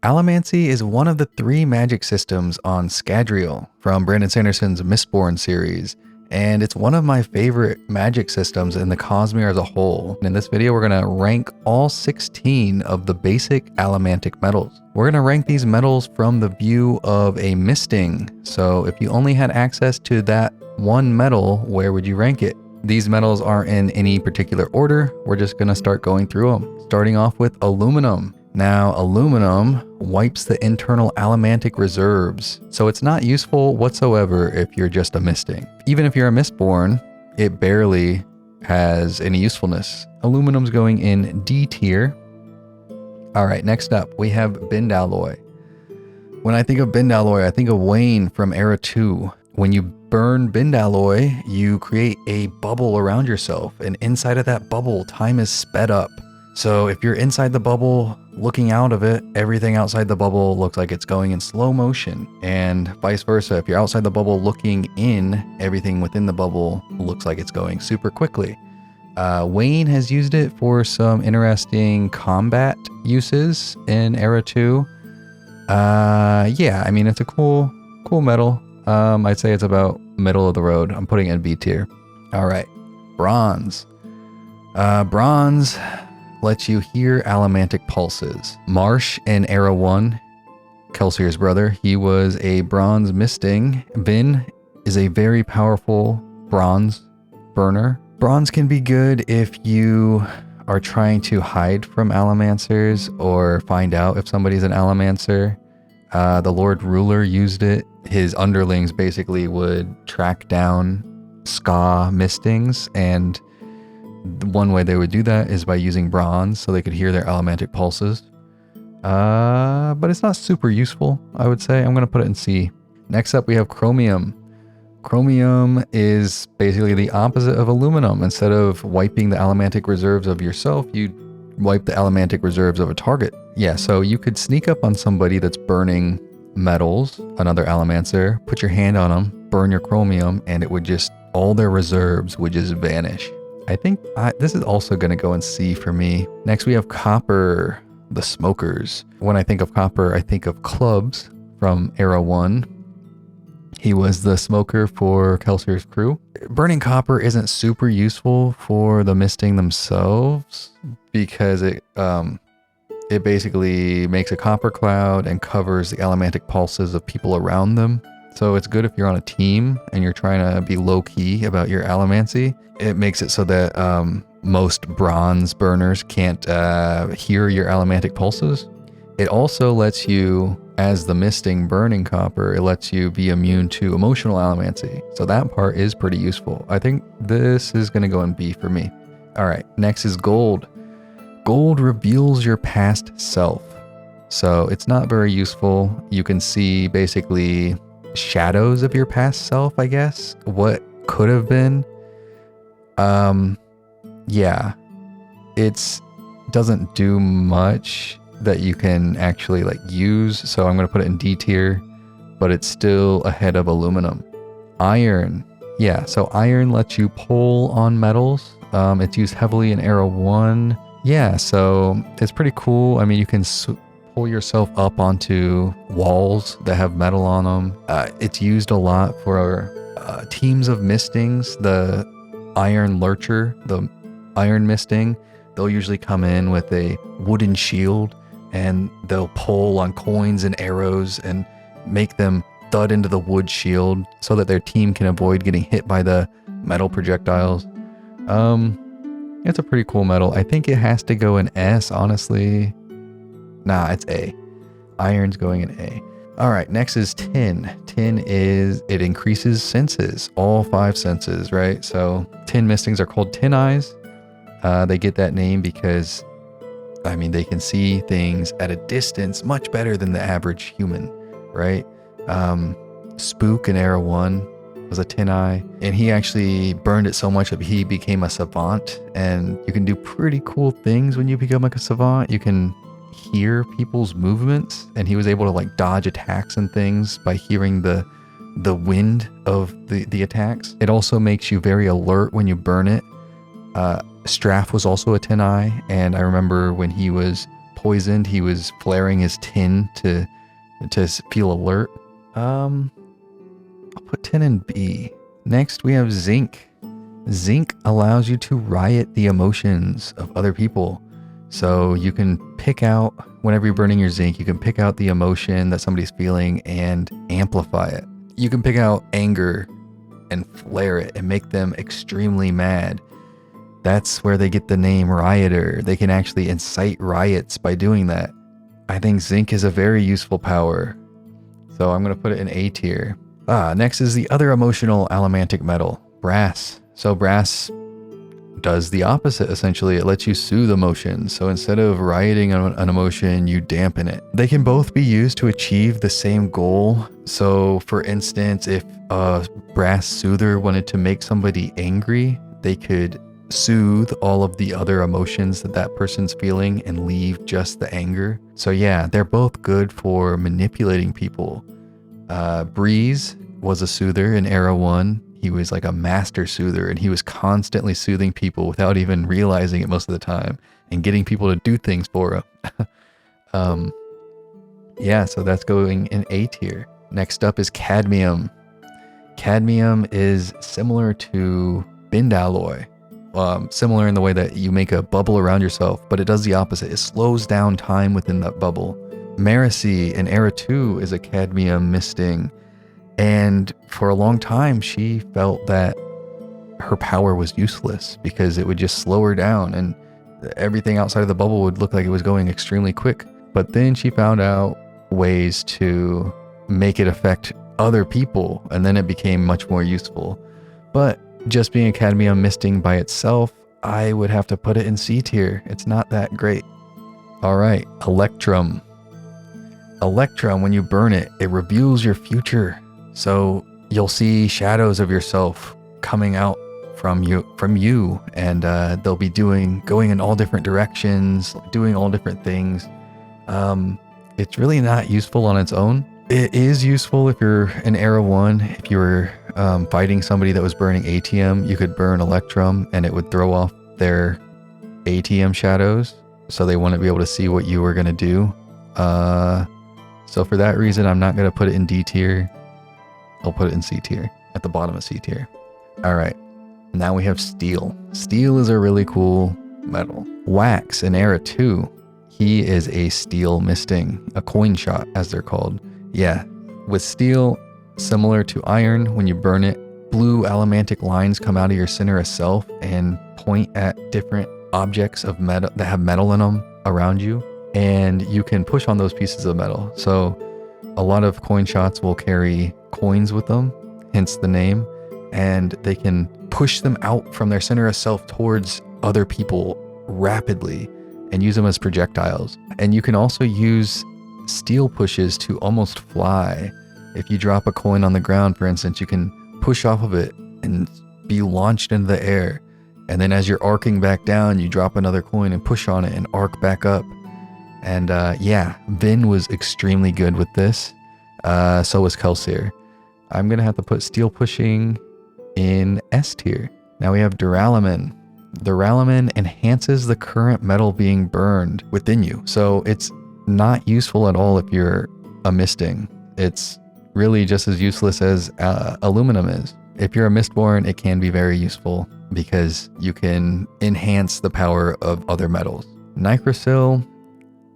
Allomancy is one of the 3 magic systems on Scadrial from Brandon Sanderson's Mistborn series, and it's one of my favorite magic systems in the Cosmere as a whole. In this video, we're going to rank all 16 of the basic Allomantic metals. We're going to rank these metals from the view of a misting. So if you only had access to that one metal, where would you rank it? These metals aren't in any particular order. We're just going to start going through them, starting off with aluminum. Now, aluminum wipes the internal Allomantic reserves, so it's not useful whatsoever if you're just a misting. Even if you're a Mistborn, it barely has any usefulness. Aluminum's going in D tier. All right, next up, we have Bendalloy. When I think of Bendalloy, I think of Wayne from Era 2. When you burn Bendalloy, you create a bubble around yourself, and inside of that bubble, time is sped up. So if you're inside the bubble, looking out of it, everything outside the bubble looks like it's going in slow motion, and vice versa. If you're outside the bubble looking in, everything within the bubble looks like it's going super quickly. Wayne has used it for some interesting combat uses in Era 2. Yeah, I mean, it's a cool metal. I'd say it's about middle of the road. I'm putting it in B tier. All right, bronze. Bronze lets you hear Allomantic pulses. Marsh in Era 1, Kelsier's brother, he was a bronze misting. Vin is a very powerful bronze burner. Bronze can be good if you are trying to hide from Allomancers or find out if somebody's an Allomancer. The Lord Ruler used it. His underlings basically would track down ska mistings, and one way they would do that is by using bronze so they could hear their Allomantic pulses. But it's not super useful, I would say. I'm going to put it in C. Next up, we have chromium. Chromium is basically the opposite of aluminum. Instead of wiping the Allomantic reserves of yourself, you wipe the Allomantic reserves of a target. Yeah, so you could sneak up on somebody that's burning metals, another Allomancer, put your hand on them, burn your chromium, and it would just, all their reserves would just vanish. I think this is also going to go in C for me. Next, we have copper, the smokers. When I think of copper, I think of clubs from Era 1. He was the smoker for Kelsier's crew. Burning copper isn't super useful for the misting themselves because it basically makes a copper cloud and covers the Allomantic pulses of people around them. So it's good if you're on a team and you're trying to be low-key about your allomancy. It makes it so that most bronze burners can't hear your Allomantic pulses. It also lets you, as the misting burning copper, it lets you be immune to emotional allomancy. So that part is pretty useful. I think this is going to go in B for me. All right, next is gold. Gold reveals your past self. So it's not very useful. You can see basically shadows of your past self, I guess. What could have been. Yeah, it doesn't do much that you can actually like use. So I'm going to put it in D tier, but it's still ahead of aluminum. Iron. Yeah, so iron lets you pull on metals. It's used heavily in Era 1. Yeah, so it's pretty cool. I mean, you can pull yourself up onto walls that have metal on them. It's used a lot for teams of mistings. The iron Lurcher, the iron misting, they'll usually come in with a wooden shield and they'll pull on coins and arrows and make them thud into the wood shield so that their team can avoid getting hit by the metal projectiles. It's a pretty cool metal. I think it has to go in S, honestly. Nah, it's A. Iron's going in A. All right, next is tin. Tin it increases senses, all 5 senses, right? So tin mistings are called tin eyes. They get that name because, I mean, they can see things at a distance much better than the average human, right? Spook in Era 1 was a tin eye, and he actually burned it so much that he became a savant, and you can do pretty cool things when you become like a savant. You can hear people's movements, and he was able to like dodge attacks and things by hearing the wind of the attacks. It also makes you very alert when you burn it. Straff was also a tin eye, and I remember when he was poisoned, he was flaring his tin to feel alert. I'll put tin in B. Next, we have Zinc. Zinc allows you to riot the emotions of other people. So you can pick out, whenever you're burning your zinc, you can pick out the emotion that somebody's feeling and amplify it. You can pick out anger and flare it and make them extremely mad. That's where they get the name Rioter. They can actually incite riots by doing that. I think zinc is a very useful power. So I'm going to put it in A tier. Next is the other emotional allomantic metal, brass. So brass does the opposite, essentially. It lets you soothe emotions. So instead of rioting an emotion, you dampen it. They can both be used to achieve the same goal. So for instance, if a brass soother wanted to make somebody angry, they could soothe all of the other emotions that person's feeling and leave just the anger. So yeah, they're both good for manipulating people. Breeze was a soother in Era 1. He was like a master soother, and he was constantly soothing people without even realizing it most of the time and getting people to do things for him. Yeah, so that's going in A tier. Next up is Cadmium. Cadmium is similar to Bendalloy. Similar in the way that you make a bubble around yourself, but it does the opposite. It slows down time within that bubble. Marasi in Era 2 is a cadmium misting. And for a long time, she felt that her power was useless because it would just slow her down and everything outside of the bubble would look like it was going extremely quick. But then she found out ways to make it affect other people, and then it became much more useful. But just being a cadmium misting by itself, I would have to put it in C tier. It's not that great. All right, Electrum. Electrum, when you burn it, it reveals your future. So you'll see shadows of yourself coming out from you, and they'll be going in all different directions, doing all different things. It's really not useful on its own. It is useful if you're in Era 1. If you were fighting somebody that was burning ATM, you could burn Electrum and it would throw off their ATM shadows, so they wouldn't be able to see what you were going to do. So for that reason, I'm not going to put it in D tier. I'll put it in C tier, at the bottom of C tier. All right, now we have Steel. Steel is a really cool metal. Wax in Era 2, he is a steel misting, a Coinshot as they're called. Yeah, with steel, similar to iron, when you burn it, blue allomantic lines come out of your center of self and point at different objects of metal that have metal in them around you, and you can push on those pieces of metal. So a lot of coin shots will carry coins with them, hence the name, and they can push them out from their center of self towards other people rapidly and use them as projectiles. And you can also use steel pushes to almost fly. If you drop a coin on the ground, for instance, you can push off of it and be launched into the air. And then as you're arcing back down, you drop another coin and push on it and arc back up. And yeah, Vin was extremely good with this. So was Kelsier. I'm going to have to put steel pushing in S tier. Now we have Duraman. Duraman enhances the current metal being burned within you. So it's not useful at all if you're a misting. It's really just as useless as aluminum is. If you're a Mistborn, it can be very useful because you can enhance the power of other metals. Nigrosyl,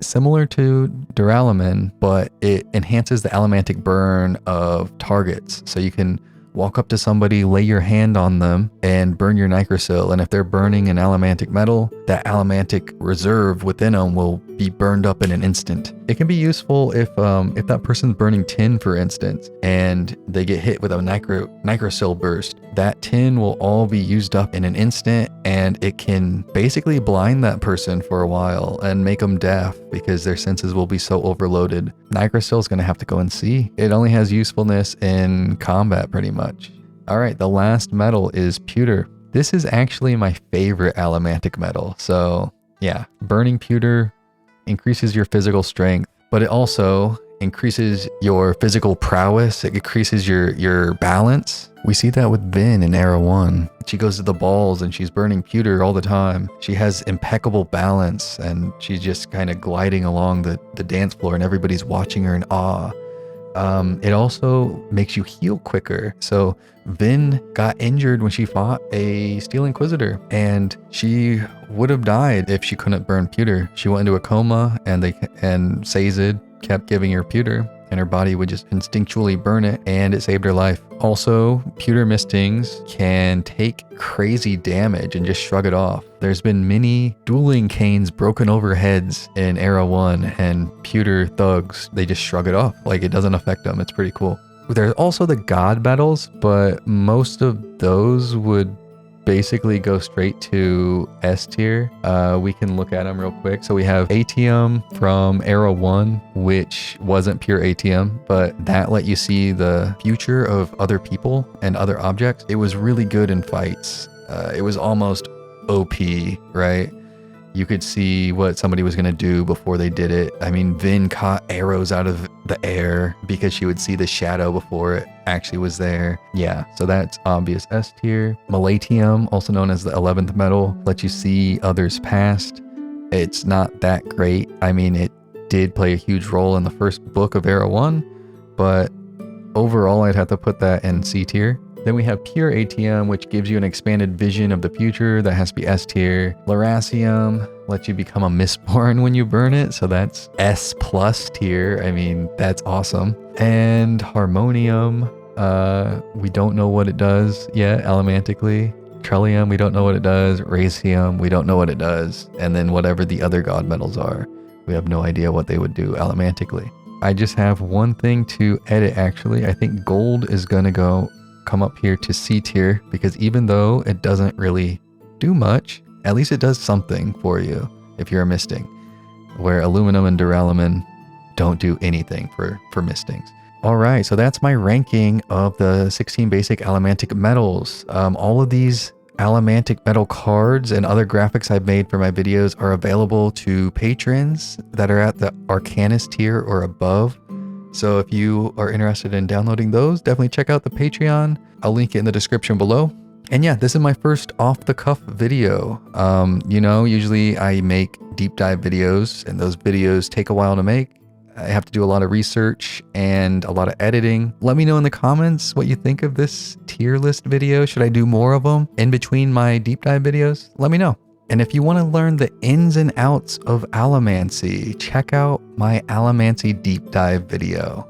similar to Duraman, but it enhances the allomantic burn of targets. So you can walk up to somebody, lay your hand on them, and burn your nigrosyl. And if they're burning an allomantic metal, that allomantic reserve within them will be burned up in an instant. It can be useful if that person's burning tin, for instance, and they get hit with a nigrosyl burst. That tin will all be used up in an instant, and it can basically blind that person for a while and make them deaf because their senses will be so overloaded. Nigrosyl is going to have to go in C. It only has usefulness in combat pretty much. All right, the last metal is pewter. This is actually my favorite allomantic metal. So yeah, burning pewter increases your physical strength, but it also increases your physical prowess. It increases your balance. We see that with Vin in Era 1. She goes to the balls and she's burning pewter all the time. She has impeccable balance and she's just kind of gliding along the dance floor and everybody's watching her in awe. It also makes you heal quicker. So Vin got injured when she fought a Steel Inquisitor and she would have died if she couldn't burn pewter. She went into a coma and Sazed kept giving her pewter and her body would just instinctually burn it and it saved her life. Also, pewter mistings can take crazy damage and just shrug it off. There's been many dueling canes broken over heads in Era 1 and pewter thugs, they just shrug it off. Like it doesn't affect them. It's pretty cool. There's also the god medals, but most of those would basically go straight to S tier. We can look at them real quick. So we have ATM from Era 1, which wasn't pure ATM, but that let you see the future of other people and other objects. It was really good in fights. It was almost OP, right? You could see what somebody was going to do before they did it. I mean, Vin caught arrows out of the air because she would see the shadow before it actually was there. Yeah, so that's obvious S tier. Malatium, also known as the 11th metal, lets you see others past. It's not that great. I mean, it did play a huge role in the first book of Era 1, but overall I'd have to put that in C tier. Then we have Pure ATM, which gives you an expanded vision of the future. That has to be S tier. Lerasium lets you become a Mistborn when you burn it. So that's S plus tier. I mean, that's awesome. And Harmonium, we don't know what it does yet, allomantically. Trillium, we don't know what it does. Racium, we don't know what it does. And then whatever the other god metals are, we have no idea what they would do allomantically. I just have one thing to edit, actually. I think gold is going to come up here to C tier because even though it doesn't really do much, at least it does something for you if you're a misting, where aluminum and duraman don't do anything for mistings. All right, so that's my ranking of the 16 basic allomantic metals. All of these allomantic metal cards and other graphics I've made for my videos are available to patrons that are at the Arcanist tier or above. So if you are interested in downloading those, definitely check out the Patreon. I'll link it in the description below. And yeah, this is my first off-the-cuff video. You know, usually I make deep dive videos and those videos take a while to make. I have to do a lot of research and a lot of editing. Let me know in the comments what you think of this tier list video. Should I do more of them in between my deep dive videos? Let me know. And if you want to learn the ins and outs of Allomancy, check out my Allomancy deep dive video.